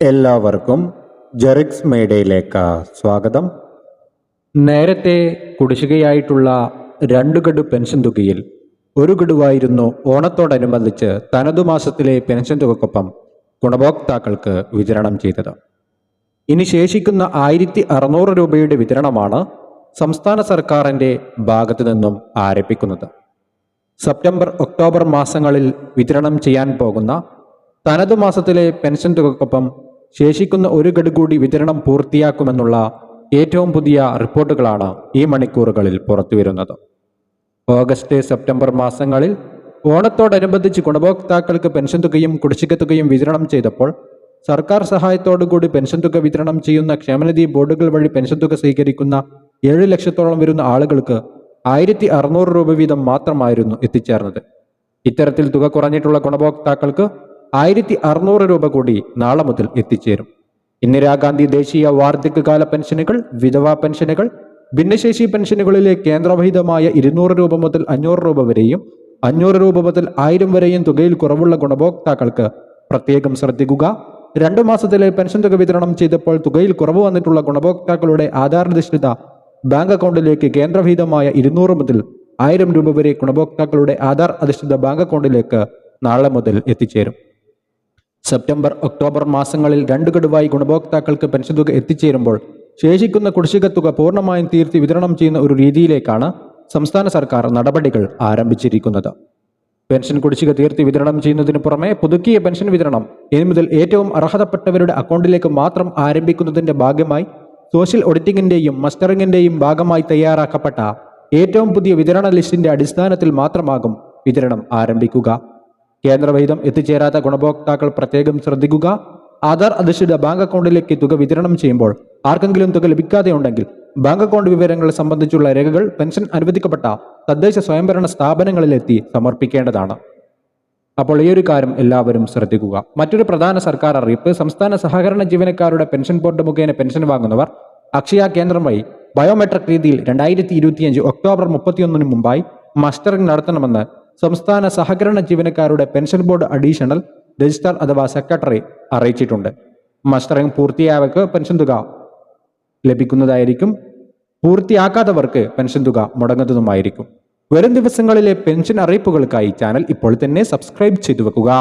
എല്ലാവർക്കും ജെറിക്സ് മീഡിയയിലേക്ക് സ്വാഗതം. നേരത്തെ കുടിശ്ശികയായിട്ടുള്ള 2 ഗഡു പെൻഷൻ തുകയിൽ ഒരു ഗഡുവായിരുന്നു ഓണത്തോടനുബന്ധിച്ച് തനതു മാസത്തിലെ പെൻഷൻ തുകക്കൊപ്പം ഗുണഭോക്താക്കൾക്ക് വിതരണം ചെയ്തത്. ഇനി ശേഷിക്കുന്ന 1600 രൂപയുടെ വിതരണമാണ് സംസ്ഥാന സർക്കാരിൻ്റെ ഭാഗത്തു നിന്നും ആരംഭിക്കുന്നത്. സെപ്റ്റംബർ ഒക്ടോബർ മാസങ്ങളിൽ വിതരണം ചെയ്യാൻ പോകുന്ന തനതു മാസത്തിലെ പെൻഷൻ തുകക്കൊപ്പം ശേഷിക്കുന്ന 1 ഗഡു കൂടി വിതരണം പൂർത്തിയാക്കുമെന്നുള്ള ഏറ്റവും പുതിയ റിപ്പോർട്ടുകളാണ് ഈ മണിക്കൂറുകളിൽ പുറത്തുവരുന്നത്. ഓഗസ്റ്റ് സെപ്റ്റംബർ മാസങ്ങളിൽ ഓണത്തോടനുബന്ധിച്ച് ഗുണഭോക്താക്കൾക്ക് പെൻഷൻ തുകയും കുടിശ്ശിക തുകയും വിതരണം ചെയ്തപ്പോൾ സർക്കാർ സഹായത്തോടുകൂടി പെൻഷൻ തുക വിതരണം ചെയ്യുന്ന ക്ഷേമനിധി ബോർഡുകൾ വഴി പെൻഷൻ തുക സ്വീകരിക്കുന്ന 7 ലക്ഷത്തോളം വരുന്ന ആളുകൾക്ക് 1600 രൂപ വീതം മാത്രമായിരുന്നു എത്തിച്ചേർന്നത്. ഇത്തരത്തിൽ തുക കുറഞ്ഞിട്ടുള്ള ഗുണഭോക്താക്കൾക്ക് 1600 രൂപ കൂടി നാളെ മുതൽ എത്തിച്ചേരും. ഇന്ദിരാഗാന്ധി ദേശീയ വാർദ്ധക്യകാല പെൻഷനുകൾ, വിധവാ പെൻഷനുകൾ, ഭിന്നശേഷി പെൻഷനുകളിലെ കേന്ദ്രവിഹിതമായ 200 രൂപ മുതൽ 500 രൂപ വരെയും 500 രൂപ മുതൽ 1000 വരെയും തുകയിൽ കുറവുള്ള ഗുണഭോക്താക്കൾക്ക് പ്രത്യേകം ശ്രദ്ധിക്കുക. 2 മാസത്തിലെ പെൻഷൻ തുക വിതരണം ചെയ്തപ്പോൾ തുകയിൽ കുറവ് വന്നിട്ടുള്ള ഗുണഭോക്താക്കളുടെ ആധാരധിഷ്ഠിത ബാങ്ക് അക്കൗണ്ടിലേക്ക് കേന്ദ്രവിഹിതമായ 200 മുതൽ 1000 രൂപ വരെ ഗുണഭോക്താക്കളുടെ ആധാർ അധിഷ്ഠിത ബാങ്ക് അക്കൗണ്ടിലേക്ക് നാളെ മുതൽ എത്തിച്ചേരും. സെപ്റ്റംബർ ഒക്ടോബർ മാസങ്ങളിൽ 2 ഗഡുവായി ഗുണഭോക്താക്കൾക്ക് പെൻഷൻ തുക എത്തിച്ചേരുമ്പോൾ ശേഷിക്കുന്ന കുടിശ്ശിക തുക പൂർണ്ണമായും തീർത്തി വിതരണം ചെയ്യുന്ന ഒരു രീതിയിലേക്കാണ് സംസ്ഥാന സർക്കാർ നടപടികൾ ആരംഭിച്ചിരിക്കുന്നത്. പെൻഷൻ കുടിശ്ശിക തീർത്തി വിതരണം ചെയ്യുന്നതിന് പുറമെ പുതുക്കിയ പെൻഷൻ വിതരണം ഇനി മുതൽ ഏറ്റവും അർഹതപ്പെട്ടവരുടെ അക്കൗണ്ടിലേക്ക് മാത്രം ആരംഭിക്കുന്നതിന്റെ ഭാഗമായി സോഷ്യൽ ഓഡിറ്റിംഗിന്റെയും മസ്റ്ററിംഗിന്റെയും ഭാഗമായി തയ്യാറാക്കപ്പെട്ട ഏറ്റവും പുതിയ വിതരണ ലിസ്റ്റിന്റെ അടിസ്ഥാനത്തിൽ മാത്രമാകും വിതരണം ആരംഭിക്കുക. കേന്ദ്രവിഹിതം എത്തിച്ചേരാത്ത ഗുണഭോക്താക്കൾ പ്രത്യേകം ശ്രദ്ധിക്കുക. ആധാർ അധിഷ്ഠിത ബാങ്ക് അക്കൗണ്ടിലേക്ക് തുക വിതരണം ചെയ്യുമ്പോൾ ആർക്കെങ്കിലും തുക ലഭിക്കാതെ ഉണ്ടെങ്കിൽ ബാങ്ക് അക്കൗണ്ട് വിവരങ്ങൾ സംബന്ധിച്ചുള്ള രേഖകൾ പെൻഷൻ അനുവദിക്കപ്പെട്ട തദ്ദേശ സ്വയംഭരണ സ്ഥാപനങ്ങളിലെത്തി സമർപ്പിക്കേണ്ടതാണ്. അപ്പോൾ ഈ ഒരു കാര്യം എല്ലാവരും ശ്രദ്ധിക്കുക. മറ്റൊരു പ്രധാന സർക്കാർ അറിയിപ്പ്: സംസ്ഥാന സഹകരണ ജീവനക്കാരുടെ പെൻഷൻ ബോർഡ് മുഖേന പെൻഷൻ വാങ്ങുന്നവർ അക്ഷയ കേന്ദ്രം വഴി ബയോമെട്രിക് രീതിയിൽ 2025 ഒക്ടോബർ 31 മുമ്പായി മസ്റ്ററിംഗ് നടത്തണമെന്ന് സംസ്ഥാന സഹകരണ ജീവനക്കാരുടെ പെൻഷൻ ബോർഡ് അഡീഷണൽ രജിസ്ട്രാർ അഥവാ സെക്രട്ടറി അറിയിച്ചിട്ടുണ്ട്. മസ്റ്ററിംഗ് പൂർത്തിയായവർക്ക് പെൻഷൻ തുക ലഭിക്കുന്നതായിരിക്കും. പൂർത്തിയാക്കാത്തവർക്ക് പെൻഷൻ തുക മുടങ്ങുന്നതുമായിരിക്കും. വരും ദിവസങ്ങളിലെ പെൻഷൻ അറിയിപ്പുകൾക്കായി ചാനൽ ഇപ്പോൾ തന്നെ സബ്സ്ക്രൈബ് ചെയ്തു വെക്കുക.